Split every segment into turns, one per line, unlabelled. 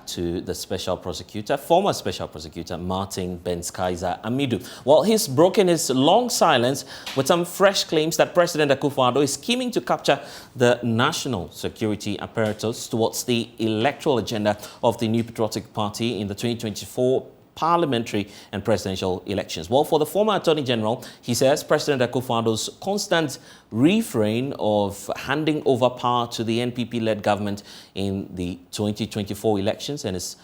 to the special prosecutor, former special prosecutor Martin Benz-Kaiser Amidu. Well, he's broken his long silence with some fresh claims that President Akufo-Addo is scheming to capture the national security apparatus towards the electoral agenda of the New Patriotic Party in the 2024 parliamentary and presidential elections. Well, for the former Attorney General, he says President Akufo-Addo's constant refrain of handing over power to the NPP-led government in the 2024 elections and his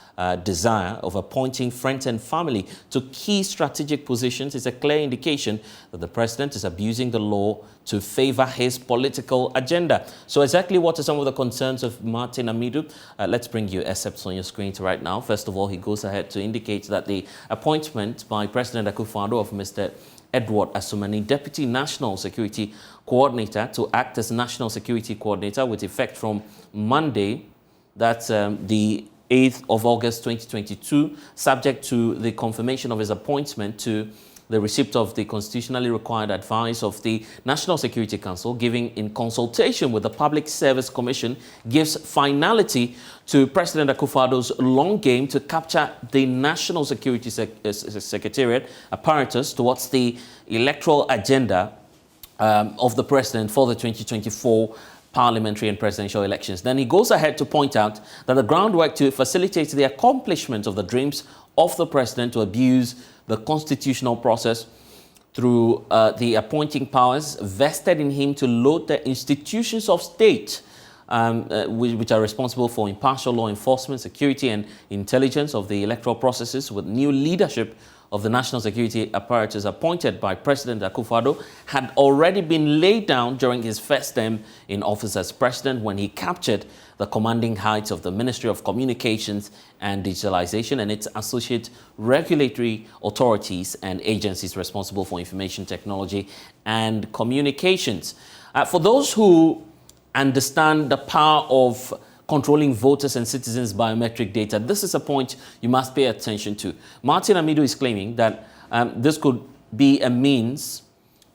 desire of appointing friends and family to key strategic positions is a clear indication that the president is abusing the law to favor his political agenda. So exactly what are some of the concerns of Martin Amidu? Let's bring you excerpts on your screen right now. First of all, he goes ahead to indicate that the appointment by President Akufo-Addo of Mr. Edward Asumani, Deputy National Security Coordinator, to act as National Security Coordinator with effect from Monday, that's the 8th of August 2022, subject to the confirmation of his appointment to the receipt of the constitutionally required advice of the National Security Council, giving in consultation with the Public Service Commission, gives finality to President Akufo-Addo's long game to capture the National Security Secretariat apparatus towards the electoral agenda of the president for the 2024 parliamentary and presidential elections. Then he goes ahead to point out that the groundwork to facilitate the accomplishment of the dreams of the president to abuse the constitutional process through the appointing powers vested in him to load the institutions of state which are responsible for impartial law enforcement, security and intelligence of the electoral processes with new leadership of the national security apparatus appointed by President Akufo-Addo had already been laid down during his first term in office as president when he captured the commanding heights of the Ministry of Communications and Digitalization and its associate regulatory authorities and agencies responsible for information technology and communications. For those who understand the power of controlling voters and citizens' biometric data, this is a point you must pay attention to. Martin Amidu is claiming that this could be a means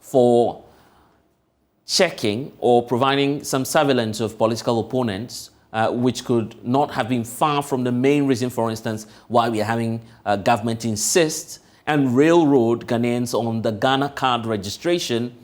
for checking or providing some surveillance of political opponents, which could not have been far from the main reason, for instance, why we are having government insist and railroad Ghanaians on the Ghana card registration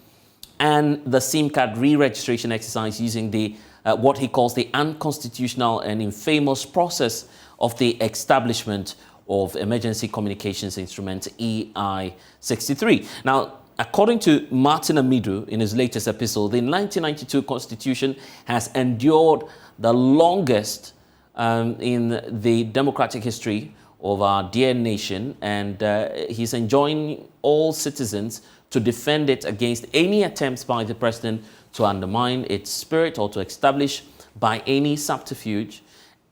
and the SIM card re-registration exercise using the what he calls the unconstitutional and infamous process of the establishment of Emergency Communications Instrument EI-63. Now, according to Martin Amidu in his latest epistle, the 1992 Constitution has endured the longest in the democratic history of our dear nation, and he's enjoining all citizens to defend it against any attempts by the president to undermine its spirit or to establish by any subterfuge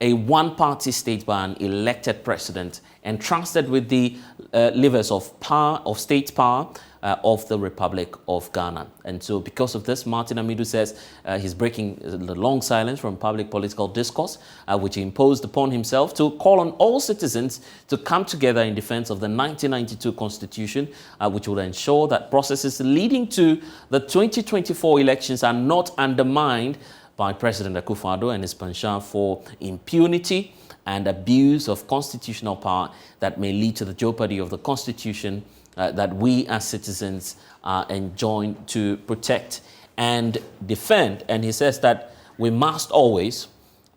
a one-party state by an elected president entrusted with the levers of power, of state power of the Republic of Ghana. And so because of this, Martin Amidu says he's breaking the long silence from public political discourse, which he imposed upon himself to call on all citizens to come together in defense of the 1992 Constitution, which will ensure that processes leading to the 2024 elections are not undermined by President Akufo-Addo and his penchant for impunity and abuse of constitutional power that may lead to the jeopardy of the Constitution that we as citizens are enjoined to protect and defend. And he says that we must always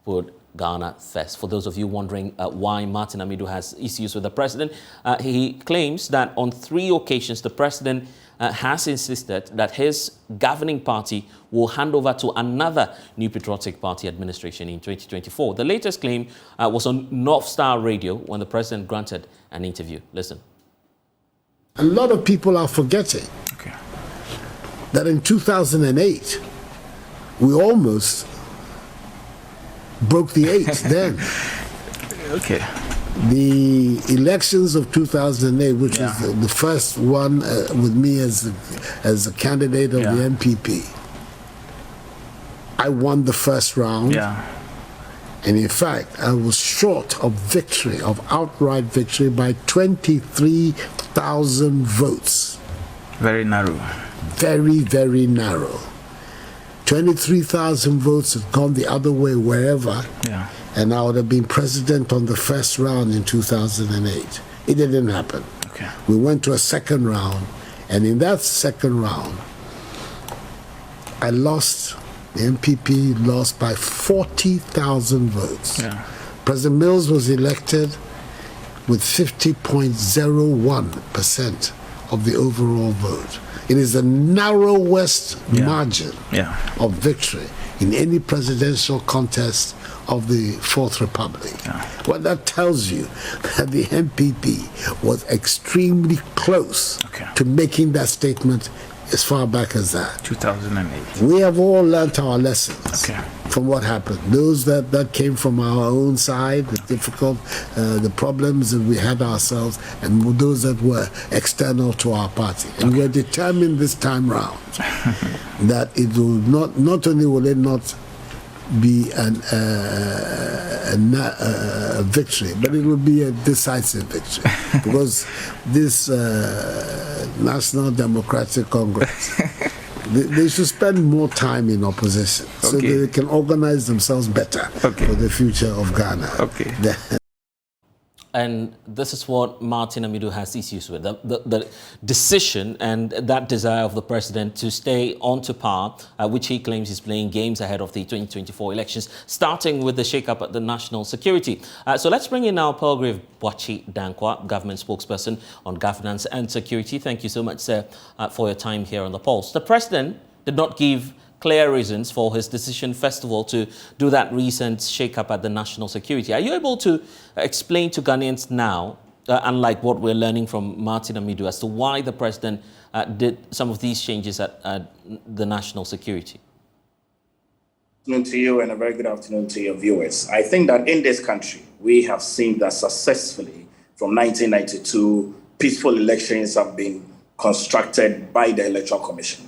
put Ghana first. For those of you wondering why Martin Amidu has issues with the president, he claims that on 3 occasions the president has insisted that his governing party will hand over to another New Patriotic Party administration in 2024. The latest claim was on North Star Radio when the president granted an interview. Listen.
A lot of people are forgetting that in 2008, we almost broke the 8 then. The elections of 2008, which was the first one with me as a candidate of the NPP, I won the first round. And in fact, I was short of victory, of outright victory, by 23,000 votes.
Very narrow.
Very, very narrow. 23,000 votes had gone the other way wherever. and I would have been president on the first round in 2008. It didn't happen.
Okay.
We went to a second round, and in that second round, I lost. The MPP lost by 40,000 votes.
Yeah.
President Mills was elected with 50.01% of the overall vote. It is the narrowest margin of victory in any presidential contest of the Fourth Republic.
Yeah.
What that tells you that the MPP was extremely close to making that statement as far back as that.
2008.
We have all learnt our lessons
Okay.
from what happened. Those that came from our own side, the difficult, the problems that we had ourselves, and those that were external to our party. And we're determined this time round that it will not only will it not be a victory, but it will be a decisive victory, because this National Democratic Congress, they should spend more time in opposition so that they can organize themselves better for the future of Ghana.
And this is what Martin Amidu has issues with, the decision and that desire of the president to stay on to power, which he claims is playing games ahead of the 2024 elections, starting with the shake-up at the national security. So let's bring in now Pelgrave Boachi Dankwa, government spokesperson on governance and security. Thank you so much, sir, for your time here on The Pulse. The president did not give clear reasons for his decision, first of all, to do that recent shake-up at the national security. Are you able to explain to Ghanaians now, unlike what we're learning from Martin Amidu, as to why the president did some of these changes at the national security?
Good afternoon to you, and a very good afternoon to your viewers. I think that in this country, we have seen that successfully from 1992, peaceful elections have been constructed by the Electoral Commission.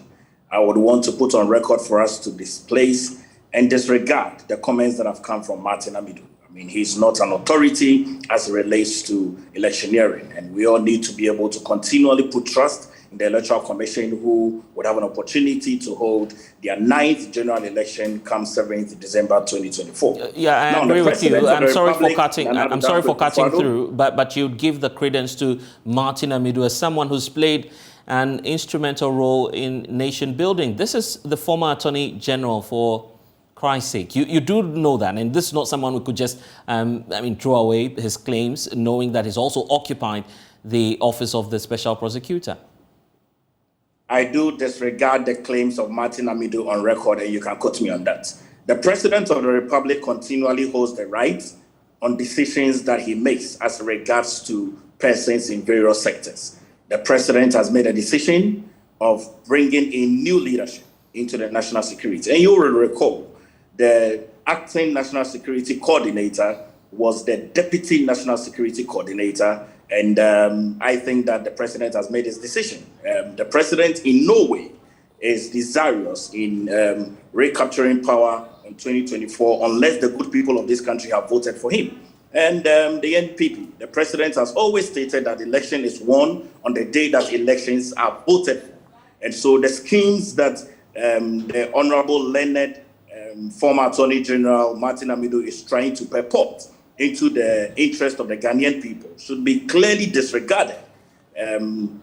I would want to put on record for us to displace and disregard the comments that have come from Martin Amidu. I mean, he's not an authority as it relates to electioneering, and we all need to be able to continually put trust in the Electoral Commission, who would have an opportunity to hold their 9th general election come 7th December 2024.
Yeah, I agree with you. I'm sorry for cutting through, but you'd give the credence to Martin Amidu as someone who's played an instrumental role in nation building. This is the former Attorney General, for Christ's sake. You do know that, and this is not someone who could just, throw away his claims, knowing that he's also occupied the office of the Special Prosecutor.
I do disregard the claims of Martin Amidu on record, and you can quote me on that. The President of the Republic continually holds the right on decisions that he makes as regards to persons in various sectors. The president has made a decision of bringing in new leadership into the national security. And you will recall, the acting national security coordinator was the deputy national security coordinator. And I think that the president has made his decision. The president in no way is desirous in recapturing power in 2024 unless the good people of this country have voted for him. And the NPP, the president has always stated that the election is won on the day that elections are voted for. And so the schemes that the Honorable learned former Attorney General Martin Amidu is trying to purport into the interest of the Ghanaian people should be clearly disregarded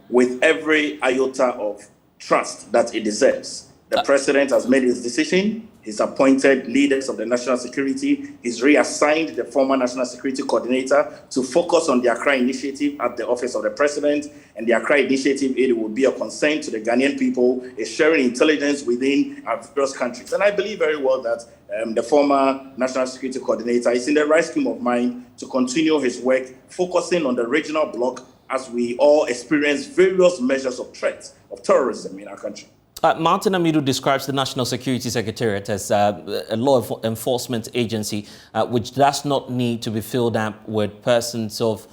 with every iota of trust that it deserves. The president has made his decision. He's appointed leaders of the national security. He's reassigned the former national security coordinator to focus on the Accra Initiative at the office of the president. And the Accra Initiative, it will be a concern to the Ghanaian people, is sharing intelligence within our various countries. And I believe very well that the former national security coordinator is in the right scheme of mind to continue his work, focusing on the regional bloc as we all experience various measures of threats of terrorism in our country.
Martin Amidu describes the National Security Secretariat as a law enforcement agency which does not need to be filled up with persons of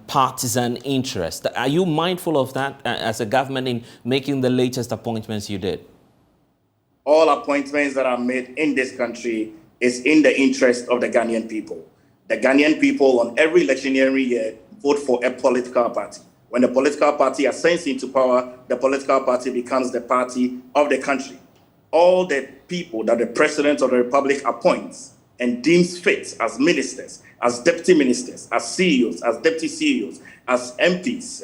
partisan interest. Are you mindful of that as a government in making the latest appointments you did?
All appointments that are made in this country is in the interest of the Ghanaian people. The Ghanaian people on every electioneering year vote for a political party. When the political party ascends into power, the political party becomes the party of the country. All the people that the President of the Republic appoints and deems fit as ministers, as deputy ministers, as CEOs, as deputy CEOs, as MPs,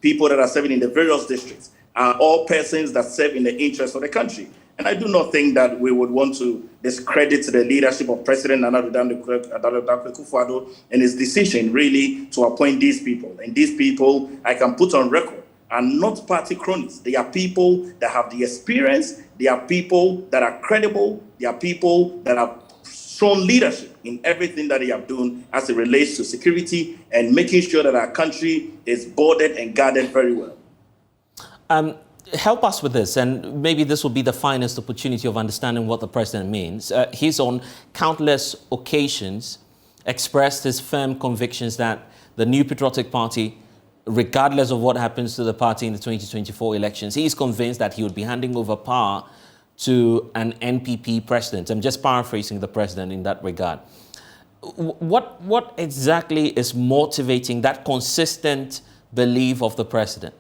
people that are serving in the various districts, are all persons that serve in the interest of the country. And I do not think that we would want to discredit the leadership of President Nana Akufo-Addo and his decision really to appoint these people. And these people, I can put on record, are not party cronies. They are people that have the experience. They are people that are credible. They are people that have shown leadership in everything that they have done as it relates to security and making sure that our country is bordered and guarded very well.
Help us with this, and maybe this will be the finest opportunity of understanding what the president means. He's on countless occasions expressed his firm convictions that the New Patriotic Party, regardless of what happens to the party in the 2024 elections, he is convinced that he would be handing over power to an NPP president. I'm just paraphrasing the president in that regard. What exactly is motivating that consistent belief of the president?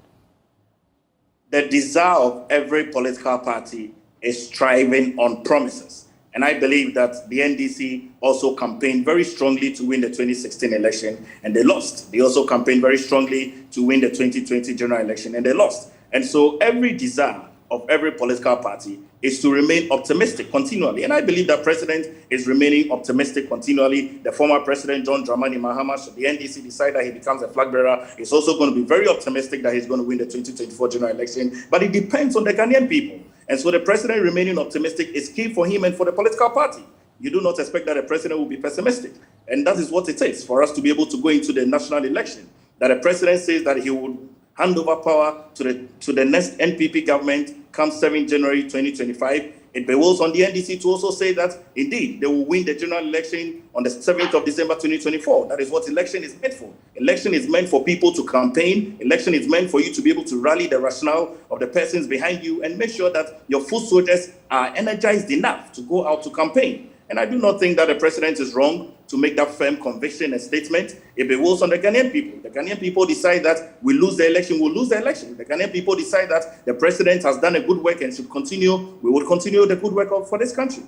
The desire of every political party is striving on promises. And I believe that the NDC also campaigned very strongly to win the 2016 election, and they lost. They also campaigned very strongly to win the 2020 general election, and they lost. And so every desire of every political party is to remain optimistic continually. And I believe that president is remaining optimistic continually. The former president, John Dramani Mahama, should the NDC decide that he becomes a flag bearer, is also going to be very optimistic that he's going to win the 2024 general election. But it depends on the Ghanaian people. And so the president remaining optimistic is key for him and for the political party. You do not expect that the president will be pessimistic. And that is what it takes for us to be able to go into the national election. That the president says that he would hand over power to the next NPP government come 7 January 2025. It behoves on the NDC to also say that, indeed, they will win the general election on the 7th of December 2024. That is what election is meant for. Election is meant for people to campaign. Election is meant for you to be able to rally the rationale of the persons behind you and make sure that your foot soldiers are energized enough to go out to campaign. And I do not think that the president is wrong to make that firm conviction and statement. It behoves on the Ghanaian people. The Ghanaian people decide that we lose the election, we'll lose the election. The Ghanaian people decide that the president has done a good work and should continue, we will continue the good work for this country.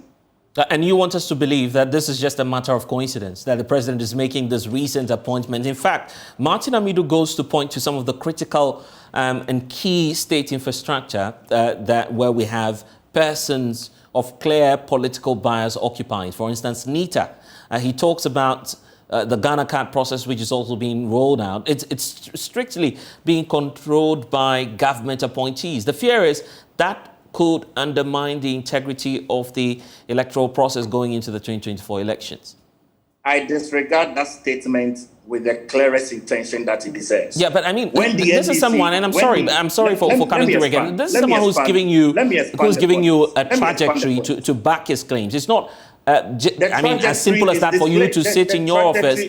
And you want us to believe that this is just a matter of coincidence, that the president is making this recent appointment. In fact, Martin Amidu goes to point to some of the critical and key state infrastructure where we have persons of clear political bias occupying. For instance, NITA. He talks about the Ghana card process, which is also being rolled out. It's strictly being controlled by government appointees. The fear is that could undermine the integrity of the electoral process going into the 2024 elections.
I disregard that statement with the clearest intention that it deserves.
Yeah, but I mean, this is someone, and I'm sorry for coming to again. This is someone who's giving you a trajectory to back his claims. It's not, as simple as that for you to sit in your office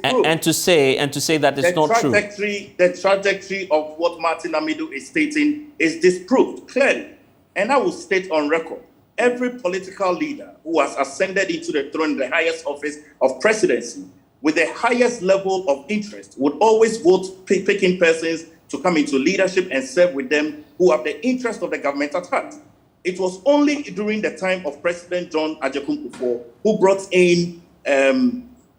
and to say that it's not true.
The trajectory of what Martin Amidu is stating is disproved clearly, and I will state on record. Every political leader who has ascended into the throne, the highest office of presidency, with the highest level of interest, would always vote picking persons to come into leadership and serve with them who have the interest of the government at heart. It was only during the time of President John Ajakum who brought in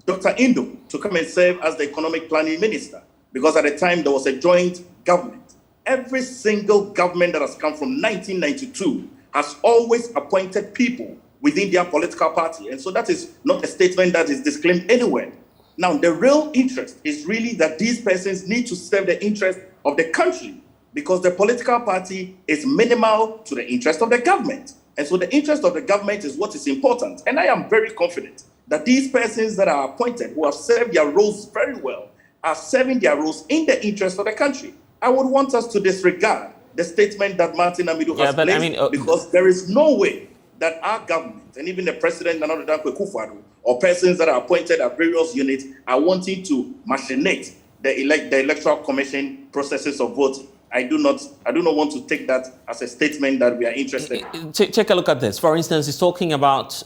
Dr. Indo to come and serve as the economic planning minister, because at the time there was a joint government. Every single government that has come from 1992 has always appointed people within their political party. And so that is not a statement that is disclaimed anywhere. Now, the real interest is really that these persons need to serve the interest of the country, because the political party is minimal to the interest of the government. And so the interest of the government is what is important. And I am very confident that these persons that are appointed, who have served their roles very well, are serving their roles in the interest of the country. I would want us to disregard the statement that Martin Amidu has placed, because there is no way that our government and even the president, Nana Akufo-Addo, or persons that are appointed at various units are wanting to machinate the electoral commission processes of voting. I do not want to take that as a statement that we are interested in.
Take a look at this. For instance, he's talking about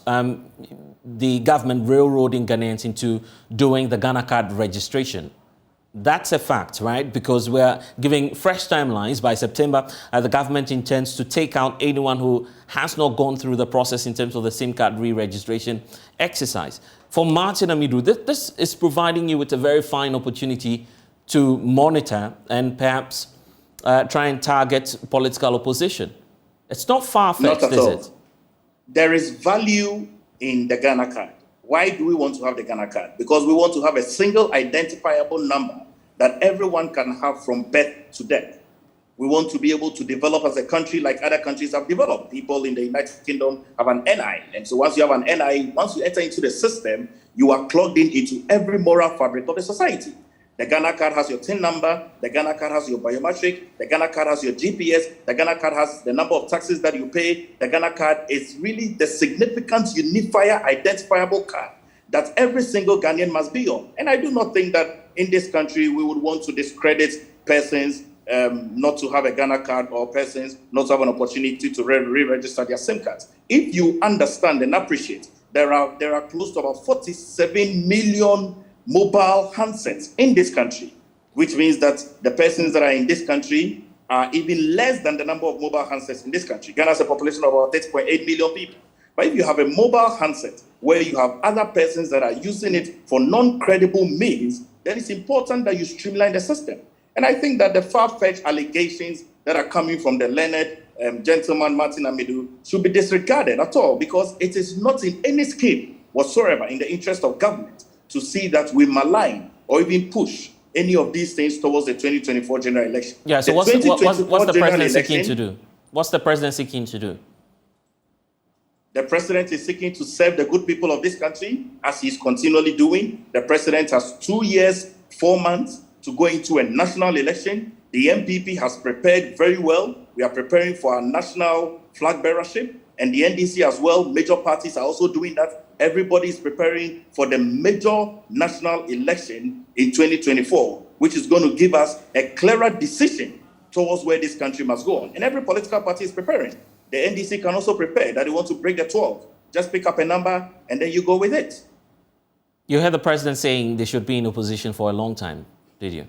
the government railroading Ghanaians into doing the Ghana card registration. That's a fact, right? Because we're giving fresh timelines. By September, the government intends to take out anyone who has not gone through the process in terms of the SIM card re-registration exercise. For Martin Amidu, this is providing you with a very fine opportunity to monitor and perhaps try and target political opposition. It's not far-fetched, is it?
There is value in the Ghana card. Why do we want to have the Ghana card? Because we want to have a single identifiable number that everyone can have from birth to death. We want to be able to develop as a country like other countries have developed. People in the United Kingdom have an NI. And so once you have an NI, once you enter into the system, you are plugged into every moral fabric of the society. The Ghana card has your TIN number, the Ghana card has your biometric, the Ghana card has your GPS, the Ghana card has the number of taxes that you pay. The Ghana card is really the significant unifier identifiable card that every single Ghanaian must be on. And I do not think that in this country we would want to discredit persons not to have a Ghana card or persons not to have an opportunity to re-register their SIM cards. If you understand and appreciate, there are close to about 47 million mobile handsets in this country, which means that the persons that are in this country are even less than the number of mobile handsets in this country. Ghana has a population of about 8.8 million people. But if you have a mobile handset where you have other persons that are using it for non-credible means, then it's important that you streamline the system. And I think that the far-fetched allegations that are coming from the learned gentleman Martin Amidu should be disregarded at all, because it is not in any scheme whatsoever in the interest of government to see that we malign or even push any of these things towards the 2024 general election.
Yeah, so what's the president seeking to do? What's the president seeking to do?
The president is seeking to serve the good people of this country, as he's continually doing. The president has 2 years, 4 months to go into a national election. The MPP has prepared very well. We are preparing for our national flag bearership, and the NDC as well. Major parties are also doing that. Everybody is preparing for the major national election in 2024, which is going to give us a clearer decision towards where this country must go on. And every political party is preparing. The NDC can also prepare that they want to break the 12. Just pick up a number and then you go with it.
You heard the president saying they should be in opposition for a long time, did you?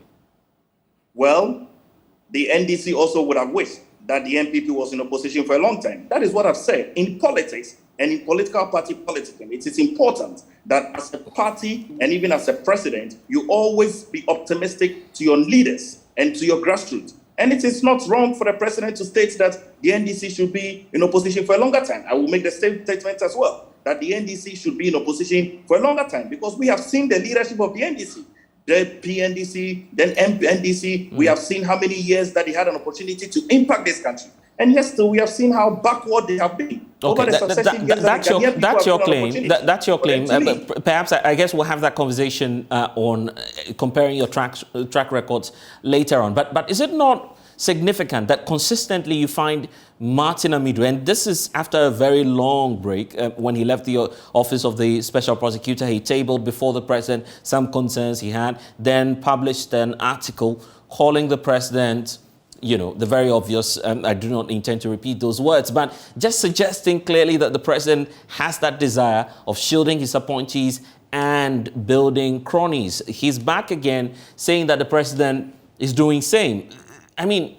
Well, the NDC also would have wished that the MPP was in opposition for a long time. That is what I've said. In politics and in political party politicking, it is important that as a party and even as a president, you always be optimistic to your leaders and to your grassroots. And it is not wrong for the president to state that the NDC should be in opposition for a longer time. I will make the same statement as well, that the NDC should be in opposition for a longer time, because we have seen the leadership of the NDC. The PNDC, then NDC, we have seen how many years that they had an opportunity to impact this country. And yes, still, we have seen how backward they have been.
Okay, that's your claim. That's your claim. Perhaps, I guess we'll have that conversation on comparing your track records later on. But is it not significant that consistently you find Martin Amidu, and this is after a very long break, when he left the office of the special prosecutor, he tabled before the president some concerns he had, then published an article calling the president, you know, the very obvious, I do not intend to repeat those words, but just suggesting clearly that the president has that desire of shielding his appointees and building cronies. He's back again saying that the president is doing same. I mean,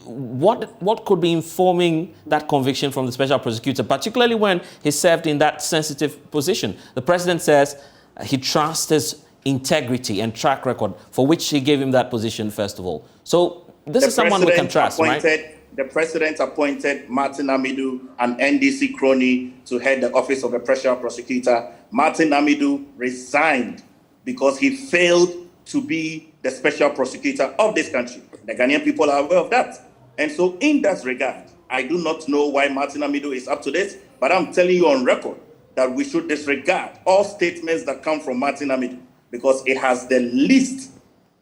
what could be informing that conviction from the special prosecutor, particularly when he served in that sensitive position? The president says he trusts his integrity and track record, for which he gave him that position, first of all. So this is someone we can trust, right?
The president appointed Martin Amidu, an NDC crony, to head the office of the special prosecutor. Martin Amidu resigned because he failed to be the special prosecutor of this country. The Ghanaian people are aware of that. And so in that regard, I do not know why Martin Amidu is up to this, but I'm telling you on record that we should disregard all statements that come from Martin Amidu, because it has the least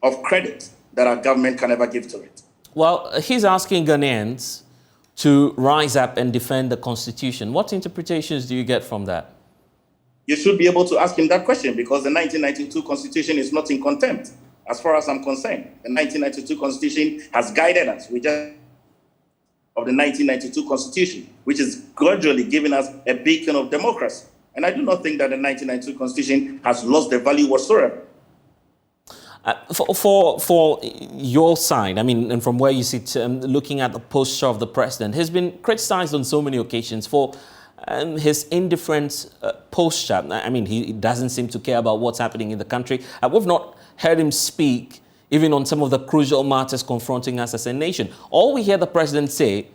of credit that our government can ever give to it.
Well, he's asking Ghanaians to rise up and defend the Constitution. What interpretations do you get from that?
You should be able to ask him that question, because the 1992 Constitution is not in contempt, as far as I'm concerned. The 1992 Constitution has guided us. We just of the 1992 Constitution, which is gradually giving us a beacon of democracy. And I do not think that the 1992 Constitution has lost the value whatsoever.
For your side, I mean, and from where you sit, looking at the posture of the president, he's been criticized on so many occasions for his indifferent posture. I mean, he doesn't seem to care about what's happening in the country. We've not heard him speak even on some of the crucial matters confronting us as a nation. All we hear the president say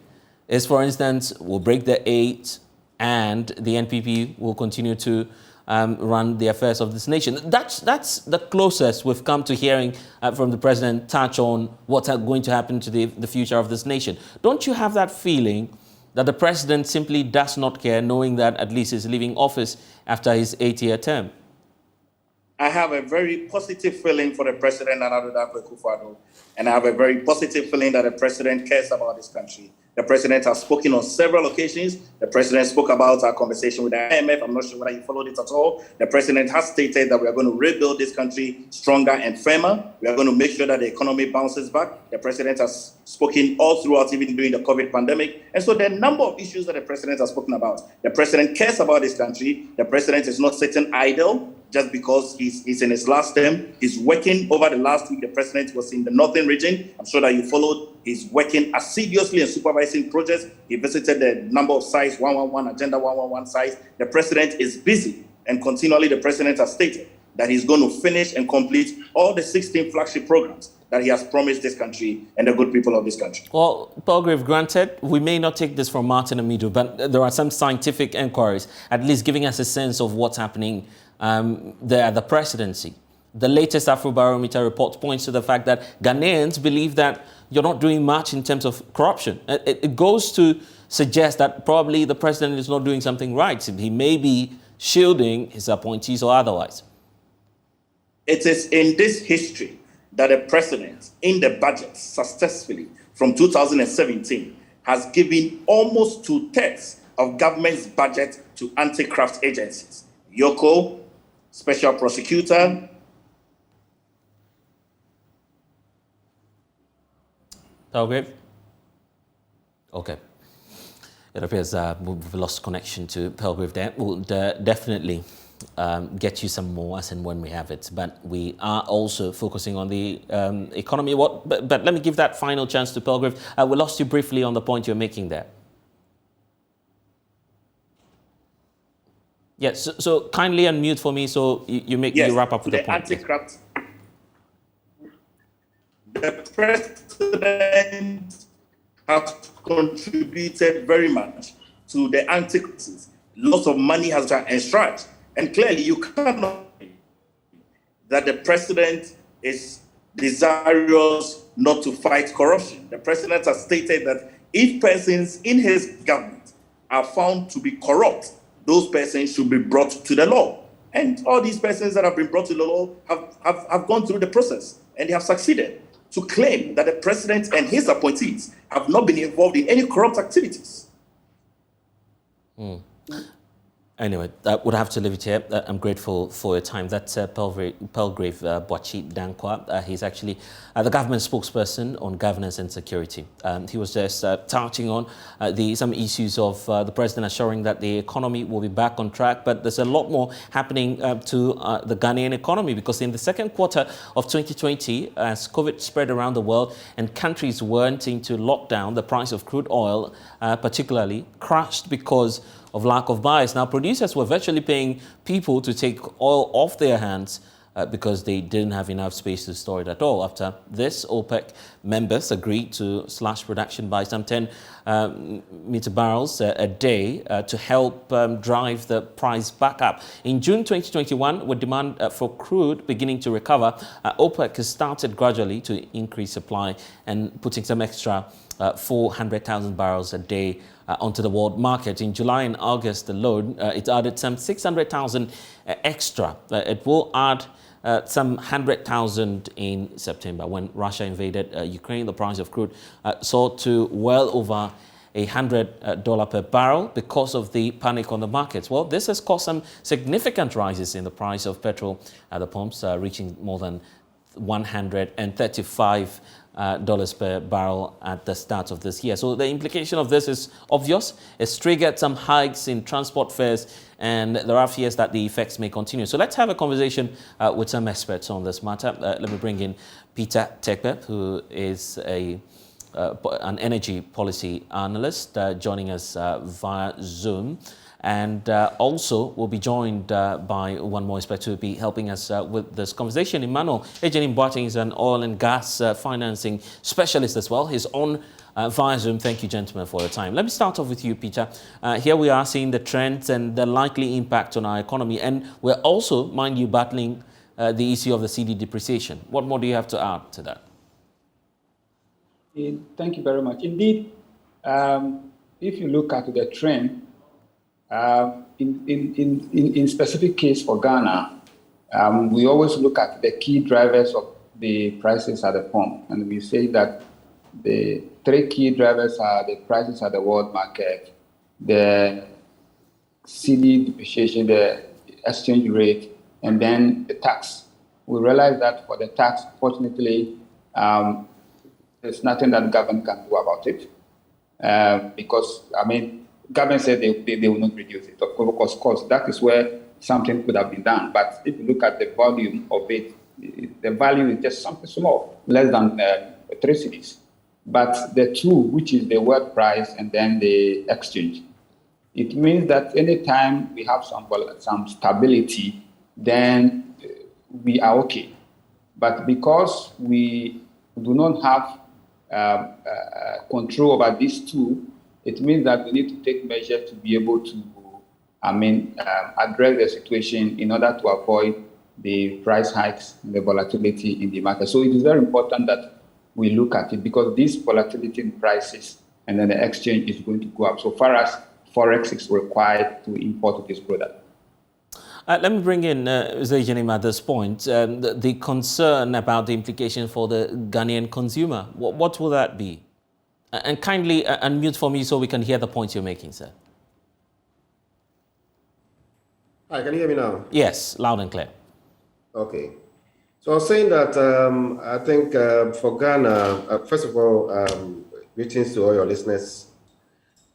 is, for instance, we'll break the 8 and the NPP will continue to run the affairs of this nation. That's the closest we've come to hearing from the president touch on what's going to happen to the future of this nation. Don't you have that feeling that the president simply does not care, knowing that at least he's leaving office after his 8-year term?
I have a very positive feeling for the president, Amidu, and I have a very positive feeling that the president cares about this country. The president has spoken on several occasions. The president spoke about our conversation with the IMF. I'm not sure whether you followed it at all. The president has stated that we are going to rebuild this country stronger and firmer. We are going to make sure that the economy bounces back. The president has spoken all throughout, even during the COVID pandemic. And so there are a number of issues that the president has spoken about. The president cares about this country. The president is not sitting idle just because he's in his last term. He's working. Over the last week, the president was in the northern region. I'm sure that you followed. He's working assiduously and supervising projects. He visited the number of sites, 111, Agenda 111 sites. The president is busy, and continually the president has stated that he's going to finish and complete all the 16 flagship programs that he has promised this country and the good people of this country.
Well, Palgrave, granted, we may not take this from Martin Amidu, but there are some scientific inquiries, at least giving us a sense of what's happening there at the presidency. The latest Afrobarometer report points to the fact that Ghanaians believe that you're not doing much in terms of corruption. It goes to suggest that probably the president is not doing something right. He may be shielding his appointees or otherwise.
It is in this history that the president, in the budget, successfully, from 2017, has given almost 2/3 of government's budget to anti-graft agencies. Yoko, special prosecutor.
Palgrave? Okay. It appears we've lost connection to Palgrave there. We'll definitely get you some more as and when we have it. But we are also focusing on the economy. But let me give that final chance to Palgrave. We lost you briefly on the point you're making there. Yes, so kindly unmute for me so you wrap up with the point.
Anti-graft. The president has contributed very much to the anti-graft. Lots of money has been enshrined. And clearly, you cannot say that the president is desirous not to fight corruption. The president has stated that if persons in his government are found to be corrupt, those persons should be brought to the law. And all these persons that have been brought to the law have gone through the process, and they have succeeded. To claim that the president and his appointees have not been involved in any corrupt activities.
Anyway, I would have to leave it here. I'm grateful for your time. That's Palgrave Boachi Dankwa. He's actually the government spokesperson on governance and security. He was just touching on some issues of the president assuring that the economy will be back on track. But there's a lot more happening to the Ghanaian economy, because in the second quarter of 2020, as COVID spread around the world and countries went into lockdown, the price of crude oil particularly crashed because of lack of buyers. Now, producers were virtually paying people to take oil off their hands because they didn't have enough space to store it at all. After this, OPEC members agreed to slash production by some 10 million barrels a day to help drive the price back up. In June 2021, with demand for crude beginning to recover, OPEC has started gradually to increase supply and putting some extra 400,000 barrels a day onto the world market. In July and August alone, it added some 600,000 extra. It will add some 100,000 in September. When Russia invaded Ukraine, the price of crude soared to well over $100 per barrel because of the panic on the markets. Well, this has caused some significant rises in the price of petrol at the pumps, reaching more than $135 per barrel at the start of this year. So the implication of this is obvious. It's triggered some hikes in transport fares and there are fears that the effects may continue. So let's have a conversation with some experts on this matter. Let me bring in Peter Tekpe, who is an energy policy analyst, joining us via Zoom. And also we'll be joined by one more expert who will be helping us with this conversation. Emmanuel Ejenim Boateng is an oil and gas financing specialist as well. He's on via Zoom. Thank you, gentlemen, for your time. Let me start off with you, Peter. Here we are seeing the trends and the likely impact on our economy. And we're also, mind you, battling the issue of the CD depreciation. What more do you have to add to that?
Thank you very much. Indeed, if you look at the trend, in specific case for Ghana, we always look at the key drivers of the prices at the pump. And we say that the three key drivers are the prices at the world market, the CD depreciation, the exchange rate, and then the tax. We realize that for the tax, fortunately, there's nothing that the government can do about it. Because, government said they will not reduce it. Of course, that is where something could have been done. But if you look at the volume of it, the value is just something small, less than 3 cedis. But the two, which is the world price and then the exchange, it means that anytime we have some stability, then we are okay. But because we do not have control over these two, it means that we need to take measures to be able to, address the situation in order to avoid the price hikes and the volatility in the market. So it is very important that we look at it because this volatility in prices and then the exchange is going to go up so far as Forex is required to import this product.
Let me bring in Ejenim at this point. The concern about the implication for the Ghanaian consumer. What will that be? And kindly unmute for me so we can hear the points you're making, sir.
Hi, can you hear me now?
Yes, loud and clear.
Okay. So I was saying that I think for Ghana, first of all, greetings to all your listeners.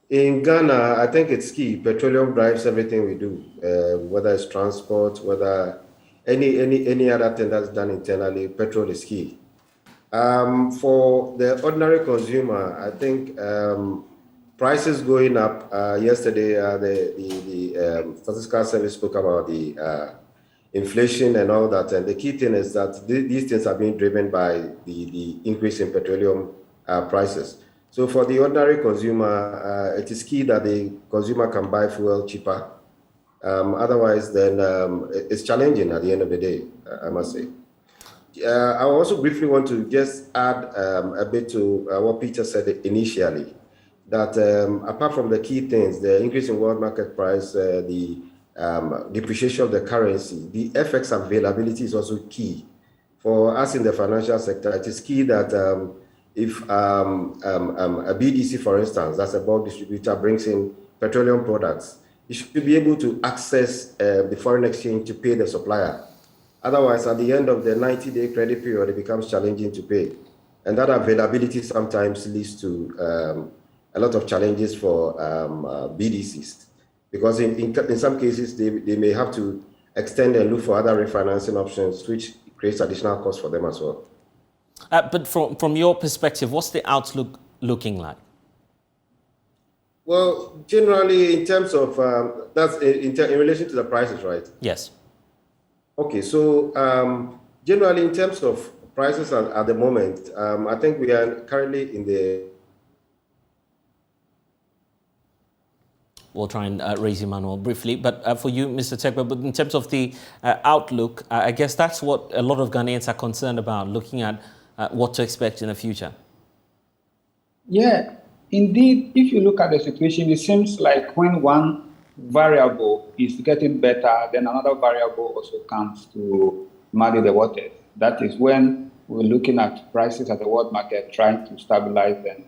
In Ghana, I think it's key. Petroleum drives everything we do, whether it's transport, whether any other thing that's done internally, petrol is key. For the ordinary consumer, I think prices going up. Yesterday, the Statistical Service spoke about the inflation and all that. And the key thing is that these things are being driven by the increase in petroleum prices. So for the ordinary consumer, it is key that the consumer can buy fuel cheaper. Otherwise, then it's challenging at the end of the day, I must say. I also briefly want to just add a bit to what Peter said initially, that apart from the key things, the increase in world market price, the depreciation of the currency, the FX availability is also key. For us in the financial sector, it is key that if a BDC, for instance, that's a bulk distributor, brings in petroleum products, you should be able to access the foreign exchange to pay the supplier. Otherwise, at the end of the 90-day credit period, it becomes challenging to pay. And that availability sometimes leads to a lot of challenges for BDCs. Because in some cases, they may have to extend and look for other refinancing options, which creates additional costs for them as well.
But from your perspective, what's the outlook looking like?
Well, generally, in terms of, that's in relation to the prices, right?
Yes.
Okay, so generally, in terms of prices at the moment, I think we are currently in the...
We'll try and raise Emmanuel briefly. But for you, Mr. Tekpe, but in terms of the outlook, I guess that's what a lot of Ghanaians are concerned about, looking at what to expect in the future.
Yeah, indeed, if you look at the situation, it seems like when one variable is getting better, then another variable also comes to muddy the waters. That is when we're looking at prices at the world market trying to stabilize and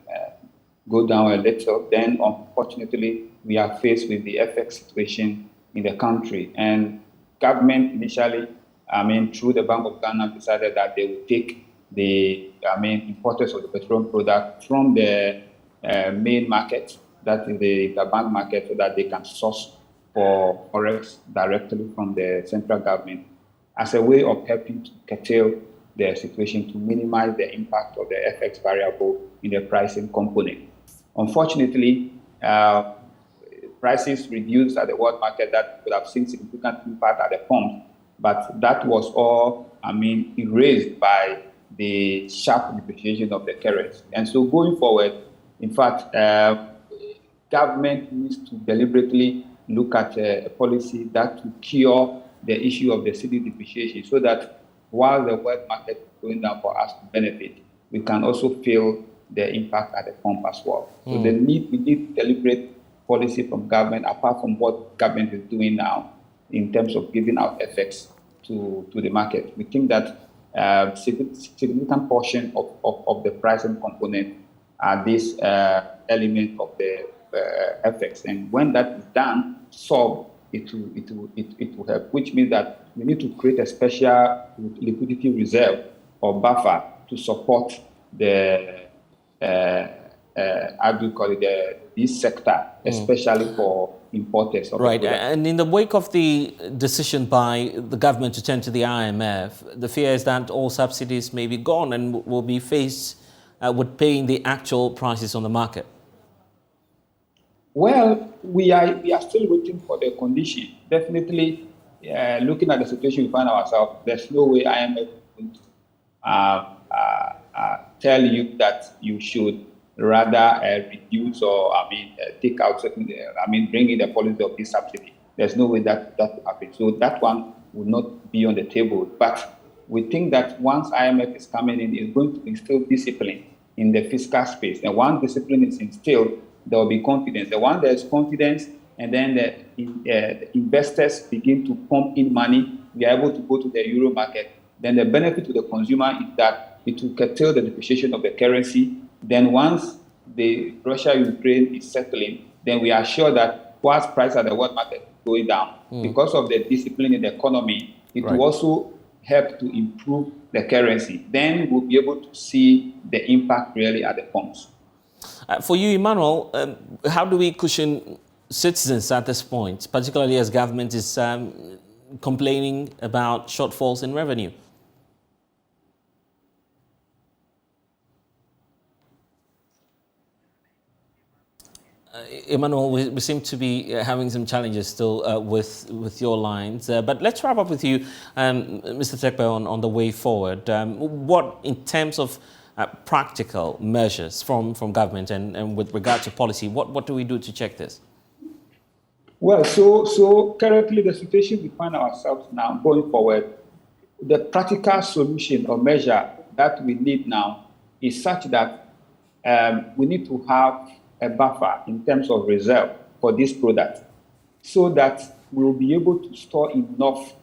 go down a little. Then, unfortunately, we are faced with the FX situation in the country. And government initially, through the Bank of Ghana, decided that they would take the importers of the petroleum product from the main market, that is the bank market, so that they can source for forex directly from the central government as a way of helping to curtail the situation, to minimize the impact of the FX variable in the pricing component. Unfortunately, prices reduced at the world market that would have seen significant impact at the pump, but that was all, erased by the sharp depreciation of the currency. And so going forward, in fact, government needs to deliberately look at a policy that will cure the issue of the cedi depreciation, so that while the world market is going down for us to benefit, we can also feel the impact at the pump as well. So we need deliberate policy from government, apart from what government is doing now in terms of giving out FX to the market. We think that significant portion of the pricing component are this element of the FX. And when that is done, it will help, which means that we need to create a special liquidity reserve or buffer to support the this sector, especially for importers.
Right, and in the wake of the decision by the government to turn to the IMF, the fear is that all subsidies may be gone and will be faced with paying the actual prices on the market.
Well, we are still waiting for the condition. Definitely, looking at the situation we find ourselves, there's no way IMF is going to tell you that you should rather reduce or take out certain, bring in the policy of this subsidy. There's no way that will happen. So that one will not be on the table. But we think that once IMF is coming in, it's going to instill discipline in the fiscal space. And once discipline is instilled, there will be confidence. The one there is confidence, and then the investors begin to pump in money, we are able to go to the euro market. Then the benefit to the consumer is that it will curtail the depreciation of the currency. Then once the Russia-Ukraine is settling, then we are sure that whilst price at the world market is going down, because of the discipline in the economy, it will also help to improve the currency. Then we'll be able to see the impact really at the pumps.
For you, Emmanuel, how do we cushion citizens at this point, particularly as government is complaining about shortfalls in revenue? Emmanuel, we seem to be having some challenges still with your lines, but let's wrap up with you, Mr. Tekpe, on the way forward. What, in terms of practical measures from government and with regard to policy, what do we do to check this?
Well, so currently the situation we find ourselves now going forward, the practical solution or measure that we need now is such that we need to have a buffer in terms of reserve for this product, so that we will be able to store enough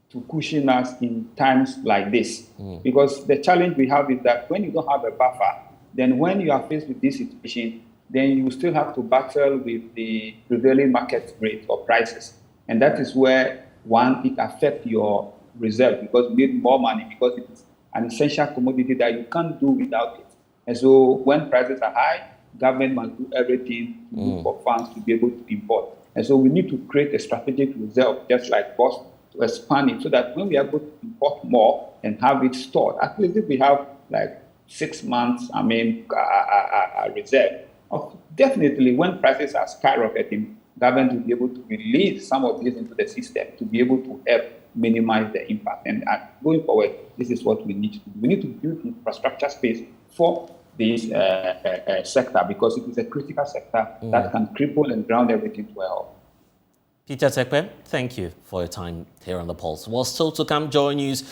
to cushion us in times like this. Because the challenge we have is that when you don't have a buffer, then when you are faced with this situation, then you still have to battle with the prevailing market rate or prices. And that is where, one, it affects your reserve, because you need more money, because it is an essential commodity that you can't do without it. And so when prices are high, government must do everything to look for funds to be able to import. And so we need to create a strategic reserve, just like BOS, to expand it, so that when we are able to import more and have it stored, at least if we have like 6 months, reserve. Definitely, when prices are skyrocketing, government will be able to release some of this into the system to be able to help minimize the impact. And going forward, this is what we need to do. We need to build infrastructure space for this sector, because it is a critical sector that can cripple and ground everything to a halt.
Peter Tekpe, thank you for your time here on The Pulse. Well, still to come, JoyNews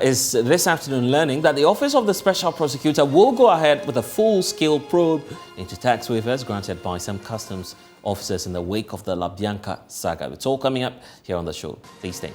is this afternoon learning that the Office of the Special Prosecutor will go ahead with a full-scale probe into tax waivers granted by some customs officers in the wake of the La Bianca saga. It's all coming up here on the show. Please stay.